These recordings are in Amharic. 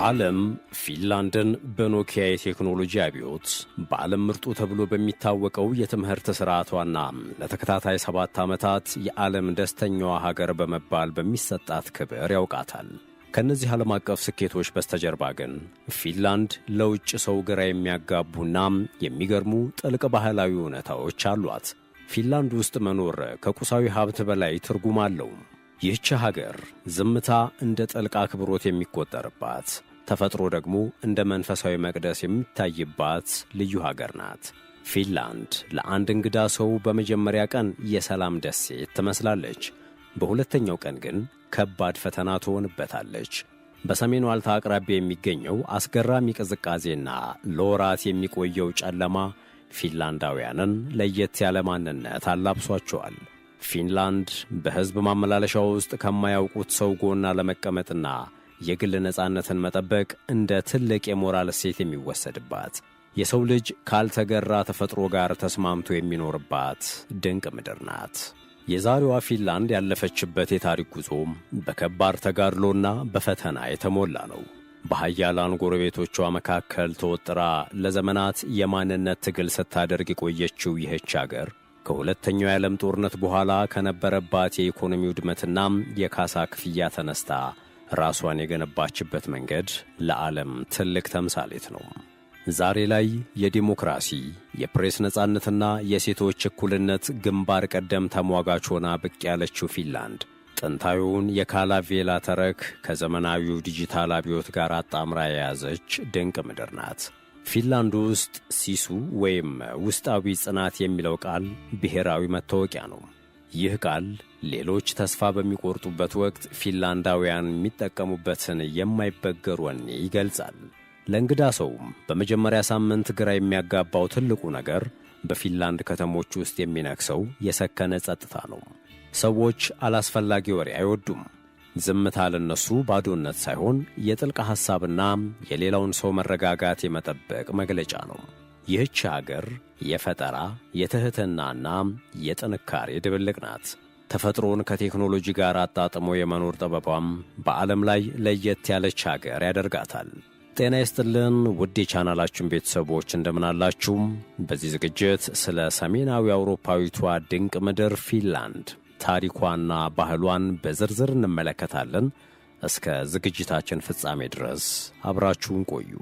ዓለም ፊንላንድን በኖኪያ የቴክኖሎጂ አብዮት በዓለም ምርጡ ተብሎ በሚታወቀው የትምህርት ሥርዓቷና ለተከታታይ 7 ዓመታት የዓለም ደስተኛዋ ሀገር በመባል በሚሰጣት ክብር ያውቃታል። ከእነዚህ ዓለም አቀፍ ስኬቶች በስተጀርባ ግን ፊንላንድ ለውጭ ሰው ግራ የሚያጋቡና የሚገርሙ ጥልቅ ባህላዊ እውነታዎች አሏት። ፊንላንድ ውስጥ መኖር ከቁሳዊ ሀብት በላይ ትርጉም አለው። ይህች ሀገር ዝምታ እንደ ጥልቅ አክብሮት የሚቆጠርባት፣ ተፈጥሮ ደግሞ እንደ መንፈሳዊ መቅደስ የሚታይባት ልዩ ሀገር ናት። ፊንላንድ ለአንድ እንግዳ ሰው በመጀመሪያ ቀን የሰላም ደሴት ትመስላለች። በሁለተኛው ቀን ግን ከባድ ፈተና ትሆንበታለች። በሰሜን ዋልታ አቅራቢያ የሚገኘው አስገራሚ ቅዝቃዜና ለወራት የሚቆየው ጨለማ ፊንላንዳውያንን ለየት ያለ ማንነት አላብሷቸዋል። ፊንላንድ በሕዝብ ማመላለሻ ውስጥ ከማያውቁት ሰው ጎና ለመቀመጥና የግል ነፃነትን መጠበቅ እንደ ትልቅ የሞራል እሴት የሚወሰድባት፣ የሰው ልጅ ካልተገራ ተፈጥሮ ጋር ተስማምቶ የሚኖርባት ድንቅ ምድር ናት። የዛሬዋ ፊንላንድ ያለፈችበት የታሪክ ጉዞም በከባድ ተጋድሎና በፈተና የተሞላ ነው። በኃያላን ጎረቤቶቿ መካከል ተወጥራ ለዘመናት የማንነት ትግል ስታደርግ የቆየችው ይህች አገር ከሁለተኛው የዓለም ጦርነት በኋላ ከነበረባት የኢኮኖሚ ውድመትና የካሳ ክፍያ ተነስታ ራሷን የገነባችበት መንገድ ለዓለም ትልቅ ተምሳሌት ነው። ዛሬ ላይ የዲሞክራሲ፣ የፕሬስ ነጻነትና የሴቶች እኩልነት ግንባር ቀደም ተሟጋች ሆና ብቅ ያለችው ፊንላንድ ጥንታዊውን የካላቬላ ተረክ ከዘመናዊው ዲጂታል አብዮት ጋር አጣምራ የያዘች ድንቅ ምድር ናት። ፊንላንድ ውስጥ ሲሱ ወይም ውስጣዊ ጽናት የሚለው ቃል ብሔራዊ መታወቂያ ነው። ይህ ቃል ሌሎች ተስፋ በሚቆርጡበት ወቅት ፊንላንዳውያን የሚጠቀሙበትን የማይበገር ወኔ ይገልጻል። ለእንግዳ ሰውም በመጀመሪያ ሳምንት ግራ የሚያጋባው ትልቁ ነገር በፊንላንድ ከተሞች ውስጥ የሚነክሰው የሰከነ ጸጥታ ነው። ሰዎች አላስፈላጊ ወሬ አይወዱም። ዝምታ ለነሱ ባዶነት ሳይሆን የጥልቅ ሐሳብና የሌላውን ሰው መረጋጋት የመጠበቅ መግለጫ ነው። ይህች አገር የፈጠራ የትሕትናና የጥንካሬ ድብልቅ ናት። ተፈጥሮን ከቴክኖሎጂ ጋር አጣጥሞ የመኖር ጥበቧም በዓለም ላይ ለየት ያለች አገር ያደርጋታል። ጤና ይስጥልን ውድ የቻናላችን ቤተሰቦች እንደምናላችሁ። በዚህ ዝግጅት ስለ ሰሜናዊ አውሮፓዊቷ ድንቅ ምድር ፊንላንድ ታሪኳና ባህሏን በዝርዝር እንመለከታለን። እስከ ዝግጅታችን ፍጻሜ ድረስ አብራችሁን ቆዩ።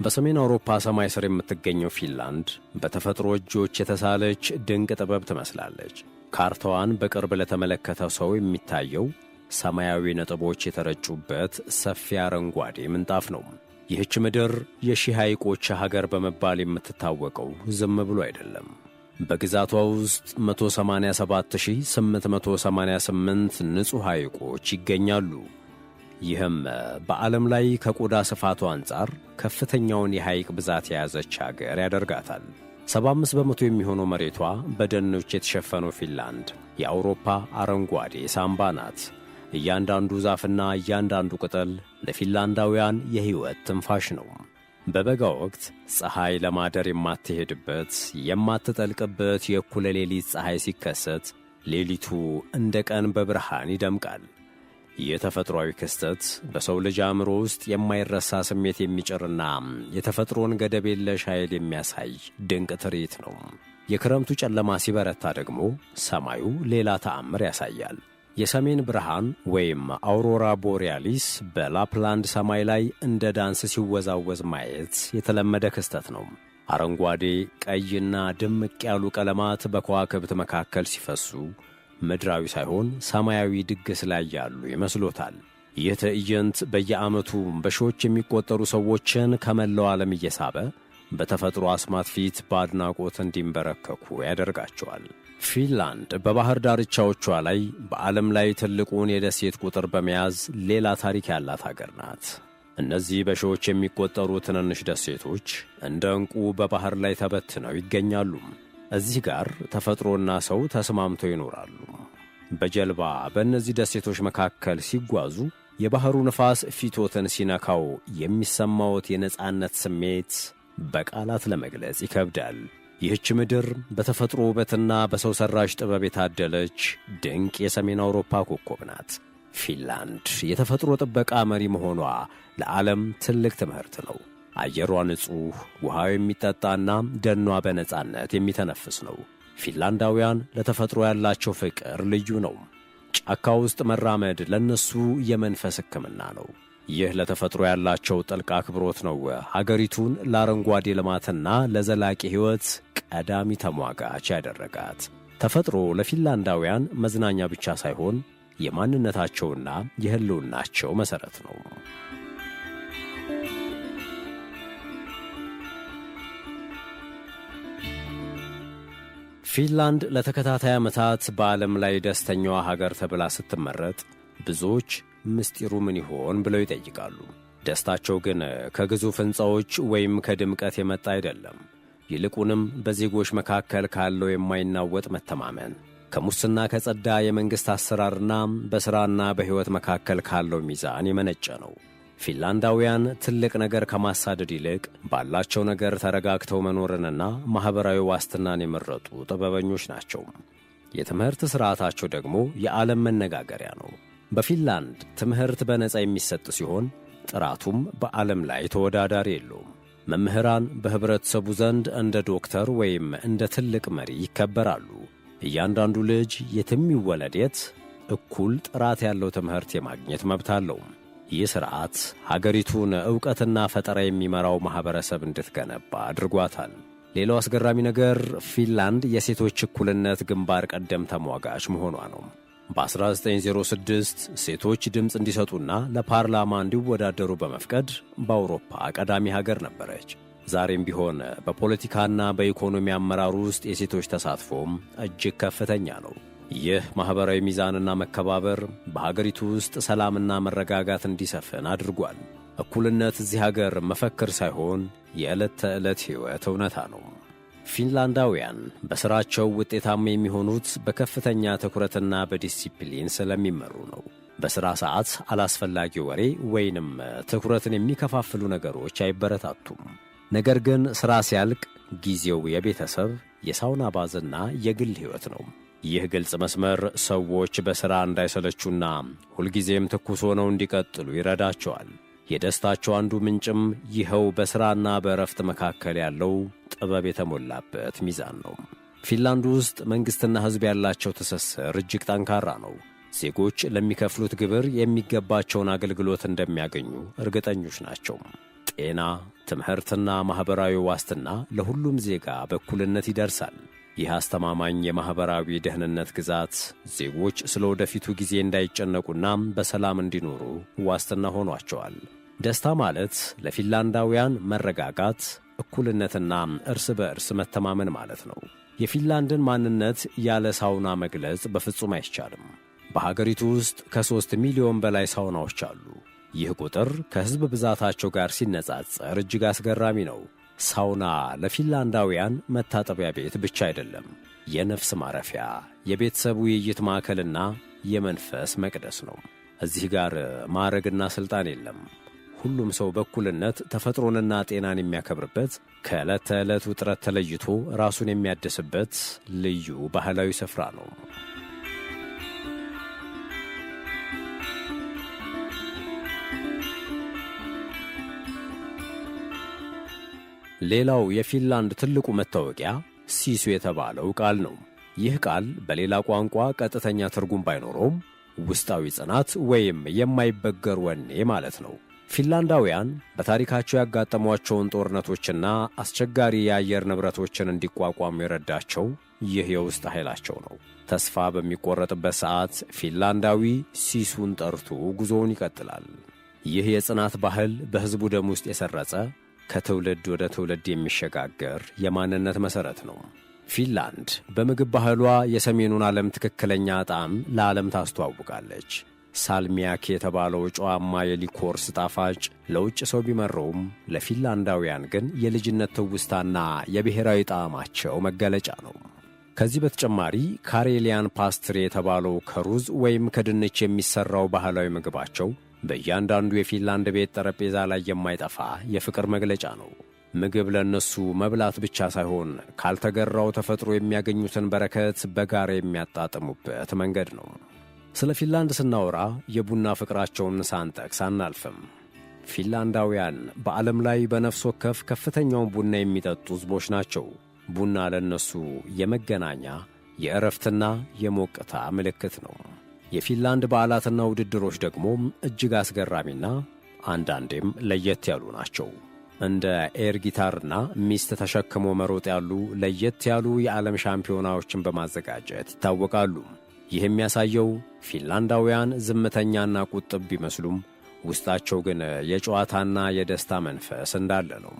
በሰሜን አውሮፓ ሰማይ ስር የምትገኘው ፊንላንድ በተፈጥሮ እጆች የተሳለች ድንቅ ጥበብ ትመስላለች። ካርታዋን በቅርብ ለተመለከተ ሰው የሚታየው ሰማያዊ ነጥቦች የተረጩበት ሰፊ አረንጓዴ ምንጣፍ ነው። ይህች ምድር የሺህ ሐይቆች ሀገር በመባል የምትታወቀው ዝም ብሎ አይደለም። በግዛቷ ውስጥ 187888 ንጹሕ ሐይቆች ይገኛሉ። ይህም በዓለም ላይ ከቆዳ ስፋቱ አንጻር ከፍተኛውን የሐይቅ ብዛት የያዘች አገር ያደርጋታል። 75 በመቶ የሚሆነው መሬቷ በደኖች የተሸፈነው ፊንላንድ የአውሮፓ አረንጓዴ ሳምባ ናት። እያንዳንዱ ዛፍና እያንዳንዱ ቅጠል ለፊንላንዳውያን የሕይወት ትንፋሽ ነው። በበጋ ወቅት ፀሐይ ለማደር የማትሄድበት የማትጠልቅበት የእኩለ ሌሊት ፀሐይ ሲከሰት ሌሊቱ እንደ ቀን በብርሃን ይደምቃል። ይህ ተፈጥሯዊ ክስተት በሰው ልጅ አእምሮ ውስጥ የማይረሳ ስሜት የሚጭርና የተፈጥሮን ገደብ የለሽ ኃይል የሚያሳይ ድንቅ ትርኢት ነው። የክረምቱ ጨለማ ሲበረታ ደግሞ ሰማዩ ሌላ ተአምር ያሳያል። የሰሜን ብርሃን ወይም አውሮራ ቦሪያሊስ በላፕላንድ ሰማይ ላይ እንደ ዳንስ ሲወዛወዝ ማየት የተለመደ ክስተት ነው። አረንጓዴ፣ ቀይና ድምቅ ያሉ ቀለማት በከዋክብት መካከል ሲፈሱ ምድራዊ ሳይሆን ሰማያዊ ድግስ ላይ ያሉ ይመስሎታል። ይህ ትዕይንት በየዓመቱ በሺዎች የሚቆጠሩ ሰዎችን ከመላው ዓለም እየሳበ በተፈጥሮ አስማት ፊት በአድናቆት እንዲንበረከኩ ያደርጋቸዋል። ፊንላንድ በባህር ዳርቻዎቿ ላይ በዓለም ላይ ትልቁን የደሴት ቁጥር በመያዝ ሌላ ታሪክ ያላት አገር ናት። እነዚህ በሺዎች የሚቆጠሩ ትንንሽ ደሴቶች እንደ ዕንቁ በባህር ላይ ተበትነው ይገኛሉ። እዚህ ጋር ተፈጥሮና ሰው ተስማምተው ይኖራሉ። በጀልባ በእነዚህ ደሴቶች መካከል ሲጓዙ የባሕሩ ንፋስ ፊቶትን ሲነካው የሚሰማዎት የነጻነት ስሜት በቃላት ለመግለጽ ይከብዳል። ይህች ምድር በተፈጥሮ ውበትና በሰው ሠራሽ ጥበብ የታደለች ድንቅ የሰሜን አውሮፓ ኮከብ ናት። ፊንላንድ የተፈጥሮ ጥበቃ መሪ መሆኗ ለዓለም ትልቅ ትምህርት ነው። አየሯ ንጹሕ፣ ውሃው የሚጠጣና ደኗ በነጻነት የሚተነፍስ ነው። ፊንላንዳውያን ለተፈጥሮ ያላቸው ፍቅር ልዩ ነው። ጫካ ውስጥ መራመድ ለነሱ የመንፈስ ሕክምና ነው። ይህ ለተፈጥሮ ያላቸው ጥልቅ አክብሮት ነው ሀገሪቱን ለአረንጓዴ ልማትና ለዘላቂ ሕይወት ቀዳሚ ተሟጋች ያደረጋት። ተፈጥሮ ለፊንላንዳውያን መዝናኛ ብቻ ሳይሆን የማንነታቸውና የሕልውናቸው መሠረት ነው። ፊንላንድ ለተከታታይ ዓመታት በዓለም ላይ ደስተኛዋ ሀገር ተብላ ስትመረጥ ብዙዎች ምስጢሩ ምን ይሆን ብለው ይጠይቃሉ። ደስታቸው ግን ከግዙፍ ሕንፃዎች ወይም ከድምቀት የመጣ አይደለም። ይልቁንም በዜጎች መካከል ካለው የማይናወጥ መተማመን፣ ከሙስና ከጸዳ የመንግሥት አሰራርና በሥራና በሕይወት መካከል ካለው ሚዛን የመነጨ ነው። ፊንላንዳውያን ትልቅ ነገር ከማሳደድ ይልቅ ባላቸው ነገር ተረጋግተው መኖርንና ማኅበራዊ ዋስትናን የመረጡ ጥበበኞች ናቸው። የትምህርት ሥርዓታቸው ደግሞ የዓለም መነጋገሪያ ነው። በፊንላንድ ትምህርት በነጻ የሚሰጥ ሲሆን ጥራቱም በዓለም ላይ ተወዳዳሪ የለውም። መምህራን በኅብረተሰቡ ዘንድ እንደ ዶክተር ወይም እንደ ትልቅ መሪ ይከበራሉ። እያንዳንዱ ልጅ የትም ይወለድ የት እኩል ጥራት ያለው ትምህርት የማግኘት መብት አለው። ይህ ሥርዓት ሀገሪቱን ዕውቀትና ፈጠራ የሚመራው ማኅበረሰብ እንድትገነባ አድርጓታል። ሌላው አስገራሚ ነገር ፊንላንድ የሴቶች እኩልነት ግንባር ቀደም ተሟጋች መሆኗ ነው። በ1906 ሴቶች ድምፅ እንዲሰጡና ለፓርላማ እንዲወዳደሩ በመፍቀድ በአውሮፓ ቀዳሚ ሀገር ነበረች። ዛሬም ቢሆን በፖለቲካና በኢኮኖሚ አመራር ውስጥ የሴቶች ተሳትፎም እጅግ ከፍተኛ ነው። ይህ ማኅበራዊ ሚዛንና መከባበር በሀገሪቱ ውስጥ ሰላምና መረጋጋት እንዲሰፍን አድርጓል። እኩልነት እዚህ ሀገር መፈክር ሳይሆን የዕለት ተዕለት ሕይወት እውነታ ነው። ፊንላንዳውያን በሥራቸው ውጤታማ የሚሆኑት በከፍተኛ ትኩረትና በዲሲፕሊን ስለሚመሩ ነው። በሥራ ሰዓት አላስፈላጊ ወሬ ወይንም ትኩረትን የሚከፋፍሉ ነገሮች አይበረታቱም። ነገር ግን ሥራ ሲያልቅ ጊዜው የቤተሰብ የሳውና ባዝና የግል ሕይወት ነው። ይህ ግልጽ መስመር ሰዎች በሥራ እንዳይሰለቹና ሁልጊዜም ትኩስ ሆነው እንዲቀጥሉ ይረዳቸዋል። የደስታቸው አንዱ ምንጭም ይኸው በሥራና በእረፍት መካከል ያለው ጥበብ የተሞላበት ሚዛን ነው። ፊንላንድ ውስጥ መንግሥትና ሕዝብ ያላቸው ትስስር እጅግ ጠንካራ ነው። ዜጎች ለሚከፍሉት ግብር የሚገባቸውን አገልግሎት እንደሚያገኙ እርግጠኞች ናቸው። ጤና፣ ትምህርትና ማኅበራዊ ዋስትና ለሁሉም ዜጋ በእኩልነት ይደርሳል። ይህ አስተማማኝ የማኅበራዊ ደህንነት ግዛት ዜጎች ስለ ወደፊቱ ጊዜ እንዳይጨነቁና በሰላም እንዲኖሩ ዋስትና ሆኗቸዋል። ደስታ ማለት ለፊንላንዳውያን መረጋጋት፣ እኩልነትና እርስ በእርስ መተማመን ማለት ነው። የፊንላንድን ማንነት ያለ ሳውና መግለጽ በፍጹም አይቻልም። በሀገሪቱ ውስጥ ከ3 ሚሊዮን በላይ ሳውናዎች አሉ። ይህ ቁጥር ከሕዝብ ብዛታቸው ጋር ሲነጻጸር እጅግ አስገራሚ ነው። ሳውና ለፊንላንዳውያን መታጠቢያ ቤት ብቻ አይደለም፣ የነፍስ ማረፊያ፣ የቤተሰብ ውይይት ማዕከልና የመንፈስ መቅደስ ነው። እዚህ ጋር ማዕረግና ሥልጣን የለም። ሁሉም ሰው በእኩልነት ተፈጥሮንና ጤናን የሚያከብርበት፣ ከዕለት ተዕለት ውጥረት ተለይቶ ራሱን የሚያድስበት ልዩ ባህላዊ ስፍራ ነው። ሌላው የፊንላንድ ትልቁ መታወቂያ ሲሱ የተባለው ቃል ነው። ይህ ቃል በሌላ ቋንቋ ቀጥተኛ ትርጉም ባይኖረውም ውስጣዊ ጽናት ወይም የማይበገር ወኔ ማለት ነው። ፊንላንዳውያን በታሪካቸው ያጋጠሟቸውን ጦርነቶችና አስቸጋሪ የአየር ንብረቶችን እንዲቋቋሙ የረዳቸው ይህ የውስጥ ኃይላቸው ነው። ተስፋ በሚቆረጥበት ሰዓት ፊንላንዳዊ ሲሱን ጠርቶ ጉዞውን ይቀጥላል። ይህ የጽናት ባህል በሕዝቡ ደም ውስጥ የሰረጸ ከትውልድ ወደ ትውልድ የሚሸጋገር የማንነት መሠረት ነው። ፊንላንድ በምግብ ባህሏ የሰሜኑን ዓለም ትክክለኛ ጣዕም ለዓለም ታስተዋውቃለች። ሳልሚያክ የተባለው ጨዋማ የሊኮርስ ጣፋጭ ለውጭ ሰው ቢመረውም ለፊንላንዳውያን ግን የልጅነት ትውስታና የብሔራዊ ጣዕማቸው መገለጫ ነው። ከዚህ በተጨማሪ ካሬሊያን ፓስትሪ የተባለው ከሩዝ ወይም ከድንች የሚሠራው ባህላዊ ምግባቸው በእያንዳንዱ የፊንላንድ ቤት ጠረጴዛ ላይ የማይጠፋ የፍቅር መግለጫ ነው። ምግብ ለነሱ መብላት ብቻ ሳይሆን ካልተገራው ተፈጥሮ የሚያገኙትን በረከት በጋራ የሚያጣጥሙበት መንገድ ነው። ስለ ፊንላንድ ስናወራ የቡና ፍቅራቸውን ሳንጠቅስ አናልፍም። ፊንላንዳውያን በዓለም ላይ በነፍስ ወከፍ ከፍተኛውን ቡና የሚጠጡ ሕዝቦች ናቸው። ቡና ለነሱ የመገናኛ የእረፍትና የሞቅታ ምልክት ነው። የፊንላንድ በዓላትና ውድድሮች ደግሞ እጅግ አስገራሚና አንዳንዴም ለየት ያሉ ናቸው። እንደ ኤር ጊታርና ሚስት ተሸክሞ መሮጥ ያሉ ለየት ያሉ የዓለም ሻምፒዮናዎችን በማዘጋጀት ይታወቃሉ። ይህ የሚያሳየው ፊንላንዳውያን ዝምተኛና ቁጥብ ቢመስሉም ውስጣቸው ግን የጨዋታና የደስታ መንፈስ እንዳለ ነው።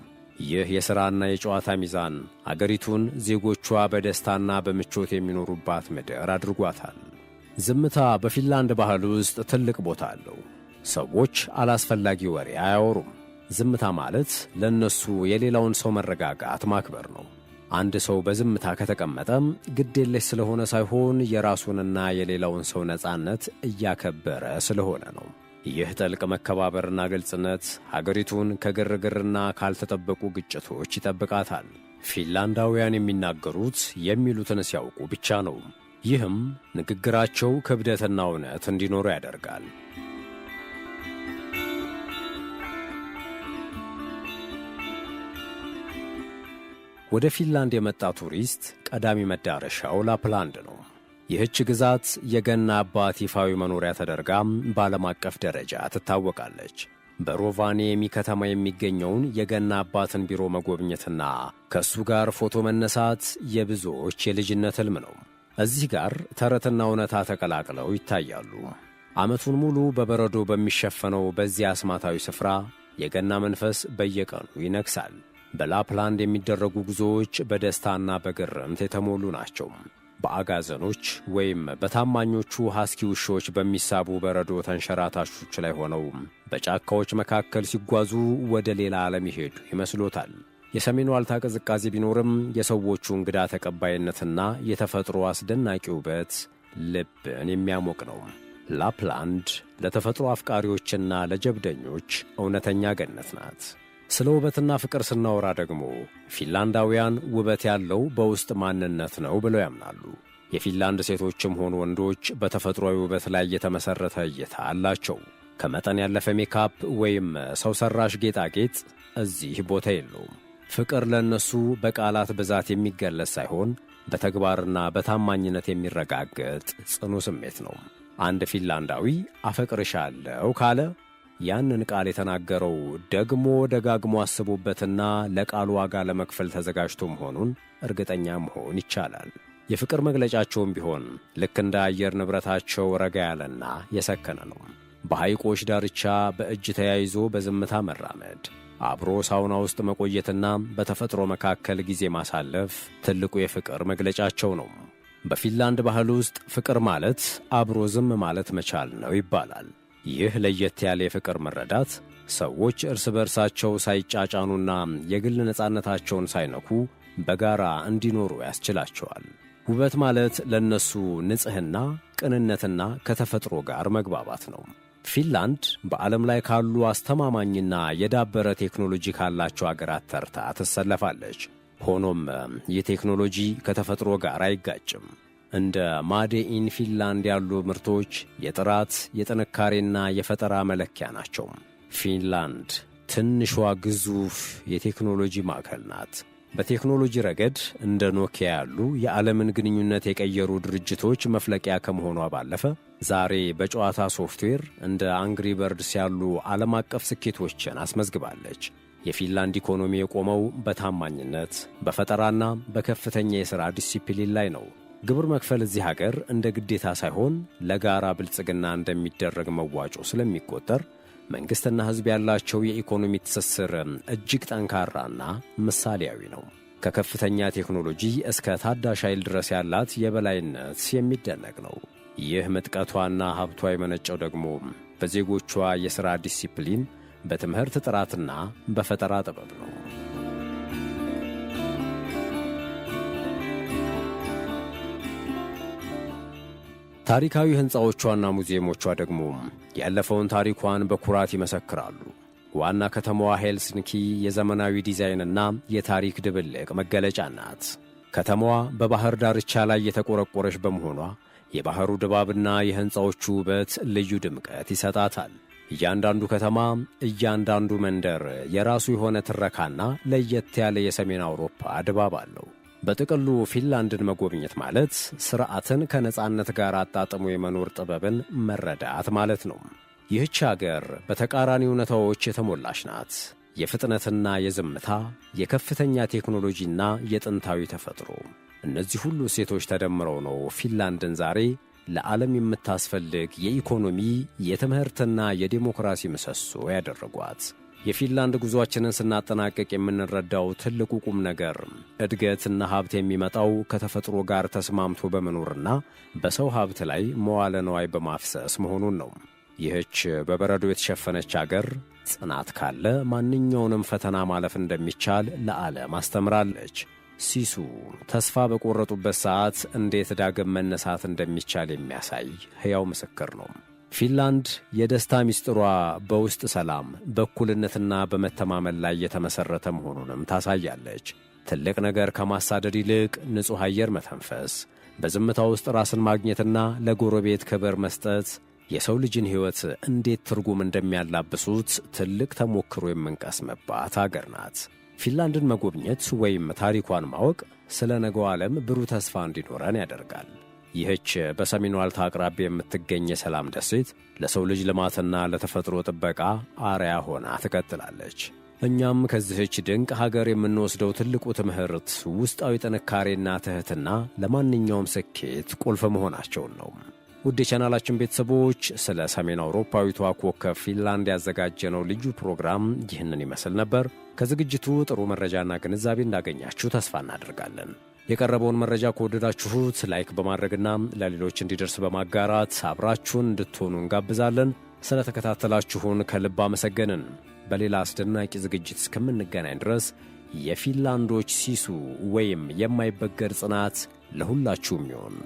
ይህ የሥራና የጨዋታ ሚዛን አገሪቱን ዜጎቿ በደስታና በምቾት የሚኖሩባት ምድር አድርጓታል። ዝምታ በፊንላንድ ባህል ውስጥ ትልቅ ቦታ አለው። ሰዎች አላስፈላጊ ወሬ አያወሩም። ዝምታ ማለት ለነሱ የሌላውን ሰው መረጋጋት ማክበር ነው። አንድ ሰው በዝምታ ከተቀመጠም ግዴለሽ ስለሆነ ሳይሆን የራሱንና የሌላውን ሰው ነጻነት እያከበረ ስለሆነ ነው። ይህ ጥልቅ መከባበርና ግልጽነት ሀገሪቱን ከግርግርና ካልተጠበቁ ግጭቶች ይጠብቃታል። ፊንላንዳውያን የሚናገሩት የሚሉትን ሲያውቁ ብቻ ነው። ይህም ንግግራቸው ክብደትና እውነት እንዲኖሩ ያደርጋል። ወደ ፊንላንድ የመጣ ቱሪስት ቀዳሚ መዳረሻው ላፕላንድ ነው። ይህች ግዛት የገና አባት ይፋዊ መኖሪያ ተደርጋም በዓለም አቀፍ ደረጃ ትታወቃለች። በሮቫኒየሚ ከተማ የሚገኘውን የገና አባትን ቢሮ መጎብኘትና ከእሱ ጋር ፎቶ መነሳት የብዙዎች የልጅነት ሕልም ነው። እዚህ ጋር ተረትና እውነታ ተቀላቅለው ይታያሉ። ዓመቱን ሙሉ በበረዶ በሚሸፈነው በዚህ አስማታዊ ስፍራ የገና መንፈስ በየቀኑ ይነግሣል። በላፕላንድ የሚደረጉ ጉዞዎች በደስታና በግርምት የተሞሉ ናቸው። በአጋዘኖች ወይም በታማኞቹ ሃስኪ ውሾች በሚሳቡ በረዶ ተንሸራታቾች ላይ ሆነው በጫካዎች መካከል ሲጓዙ ወደ ሌላ ዓለም ይሄዱ ይመስሎታል። የሰሜኑ ዋልታ ቅዝቃዜ ቢኖርም የሰዎቹ እንግዳ ተቀባይነትና የተፈጥሮ አስደናቂ ውበት ልብን የሚያሞቅ ነው። ላፕላንድ ለተፈጥሮ አፍቃሪዎችና ለጀብደኞች እውነተኛ ገነት ናት። ስለ ውበትና ፍቅር ስናወራ ደግሞ ፊንላንዳውያን ውበት ያለው በውስጥ ማንነት ነው ብለው ያምናሉ። የፊንላንድ ሴቶችም ሆኑ ወንዶች በተፈጥሯዊ ውበት ላይ የተመሠረተ እይታ አላቸው። ከመጠን ያለፈ ሜካፕ ወይም ሰው ሠራሽ ጌጣጌጥ እዚህ ቦታ የለውም። ፍቅር ለእነሱ በቃላት ብዛት የሚገለጽ ሳይሆን በተግባርና በታማኝነት የሚረጋገጥ ጽኑ ስሜት ነው። አንድ ፊንላንዳዊ አፈቅርሻለሁ ካለ ያንን ቃል የተናገረው ደግሞ ደጋግሞ አስቦበትና ለቃሉ ዋጋ ለመክፈል ተዘጋጅቶ መሆኑን እርግጠኛ መሆን ይቻላል። የፍቅር መግለጫቸውም ቢሆን ልክ እንደ አየር ንብረታቸው ረጋ ያለና የሰከነ ነው። በሐይቆች ዳርቻ በእጅ ተያይዞ በዝምታ መራመድ፣ አብሮ ሳውና ውስጥ መቆየትና በተፈጥሮ መካከል ጊዜ ማሳለፍ ትልቁ የፍቅር መግለጫቸው ነው። በፊንላንድ ባህል ውስጥ ፍቅር ማለት አብሮ ዝም ማለት መቻል ነው ይባላል። ይህ ለየት ያለ የፍቅር መረዳት ሰዎች እርስ በርሳቸው ሳይጫጫኑና የግል ነጻነታቸውን ሳይነኩ በጋራ እንዲኖሩ ያስችላቸዋል። ውበት ማለት ለነሱ ንጽሕና፣ ቅንነትና ከተፈጥሮ ጋር መግባባት ነው። ፊንላንድ በዓለም ላይ ካሉ አስተማማኝና የዳበረ ቴክኖሎጂ ካላቸው አገራት ተርታ ትሰለፋለች። ሆኖም ይህ ቴክኖሎጂ ከተፈጥሮ ጋር አይጋጭም። እንደ ማዴ ኢን ፊንላንድ ያሉ ምርቶች የጥራት የጥንካሬና የፈጠራ መለኪያ ናቸው። ፊንላንድ ትንሿ ግዙፍ የቴክኖሎጂ ማዕከል ናት። በቴክኖሎጂ ረገድ እንደ ኖኪያ ያሉ የዓለምን ግንኙነት የቀየሩ ድርጅቶች መፍለቂያ ከመሆኗ ባለፈ ዛሬ በጨዋታ ሶፍትዌር እንደ አንግሪ በርድስ ያሉ ዓለም አቀፍ ስኬቶችን አስመዝግባለች። የፊንላንድ ኢኮኖሚ የቆመው በታማኝነት በፈጠራና በከፍተኛ የሥራ ዲሲፕሊን ላይ ነው። ግብር መክፈል እዚህ ሀገር እንደ ግዴታ ሳይሆን ለጋራ ብልጽግና እንደሚደረግ መዋጮ ስለሚቆጠር መንግሥትና ሕዝብ ያላቸው የኢኮኖሚ ትስስር እጅግ ጠንካራና ምሳሌያዊ ነው። ከከፍተኛ ቴክኖሎጂ እስከ ታዳሽ ኃይል ድረስ ያላት የበላይነት የሚደነቅ ነው። ይህ ምጥቀቷና ሀብቷ የመነጨው ደግሞ በዜጎቿ የሥራ ዲሲፕሊን፣ በትምህርት ጥራትና በፈጠራ ጥበብ ነው። ታሪካዊ ሕንፃዎቿና ሙዚየሞቿ ደግሞ ያለፈውን ታሪኳን በኩራት ይመሰክራሉ። ዋና ከተማዋ ሄልሲንኪ የዘመናዊ ዲዛይንና የታሪክ ድብልቅ መገለጫ ናት። ከተማዋ በባህር ዳርቻ ላይ የተቆረቆረች በመሆኗ የባህሩ ድባብና የሕንፃዎቹ ውበት ልዩ ድምቀት ይሰጣታል። እያንዳንዱ ከተማ፣ እያንዳንዱ መንደር የራሱ የሆነ ትረካና ለየት ያለ የሰሜን አውሮፓ ድባብ አለው። በጥቅሉ ፊንላንድን መጎብኘት ማለት ሥርዓትን ከነጻነት ጋር አጣጥሞ የመኖር ጥበብን መረዳት ማለት ነው። ይህች አገር በተቃራኒ እውነታዎች የተሞላች ናት። የፍጥነትና የዝምታ፣ የከፍተኛ ቴክኖሎጂና የጥንታዊ ተፈጥሮ። እነዚህ ሁሉ እሴቶች ተደምረው ነው ፊንላንድን ዛሬ ለዓለም የምታስፈልግ የኢኮኖሚ፣ የትምህርትና የዲሞክራሲ ምሰሶ ያደረጓት። የፊንላንድ ጉዞአችንን ስናጠናቀቅ የምንረዳው ትልቁ ቁም ነገር እድገትና ሀብት የሚመጣው ከተፈጥሮ ጋር ተስማምቶ በመኖርና በሰው ሀብት ላይ መዋለ ነዋይ በማፍሰስ መሆኑን ነው። ይህች በበረዶ የተሸፈነች አገር ጽናት ካለ ማንኛውንም ፈተና ማለፍ እንደሚቻል ለዓለም አስተምራለች። ሲሱ ተስፋ በቆረጡበት ሰዓት እንዴት ዳግም መነሳት እንደሚቻል የሚያሳይ ሕያው ምስክር ነው። ፊንላንድ የደስታ ምስጢሯ በውስጥ ሰላም፣ በእኩልነትና በመተማመን ላይ የተመሠረተ መሆኑንም ታሳያለች። ትልቅ ነገር ከማሳደድ ይልቅ ንጹሕ አየር መተንፈስ፣ በዝምታ ውስጥ ራስን ማግኘትና ለጎረቤት ክብር መስጠት የሰው ልጅን ሕይወት እንዴት ትርጉም እንደሚያላብሱት ትልቅ ተሞክሮ የምንቀስምባት አገር ናት። ፊንላንድን መጎብኘት ወይም ታሪኳን ማወቅ ስለ ነገው ዓለም ብሩህ ተስፋ እንዲኖረን ያደርጋል። ይህች በሰሜን ዋልታ አቅራቢያ የምትገኝ የሰላም ደሴት ለሰው ልጅ ልማትና ለተፈጥሮ ጥበቃ አርያ ሆና ትቀጥላለች። እኛም ከዚህች ድንቅ ሀገር የምንወስደው ትልቁ ትምህርት ውስጣዊ ጥንካሬና ትሕትና ለማንኛውም ስኬት ቁልፍ መሆናቸውን ነው። ውድ የቻናላችን ቤተሰቦች ስለ ሰሜን አውሮፓዊቷ ኮከብ ፊንላንድ ያዘጋጀነው ልዩ ፕሮግራም ይህንን ይመስል ነበር። ከዝግጅቱ ጥሩ መረጃና ግንዛቤ እንዳገኛችሁ ተስፋ እናደርጋለን። የቀረበውን መረጃ ከወደዳችሁት ላይክ በማድረግና ለሌሎች እንዲደርስ በማጋራት አብራችሁን እንድትሆኑ እንጋብዛለን። ስለ ተከታተላችሁን ከልብ አመሰገንን። በሌላ አስደናቂ ዝግጅት እስከምንገናኝ ድረስ የፊንላንዶች ሲሱ ወይም የማይበገር ጽናት ለሁላችሁም ይሁን።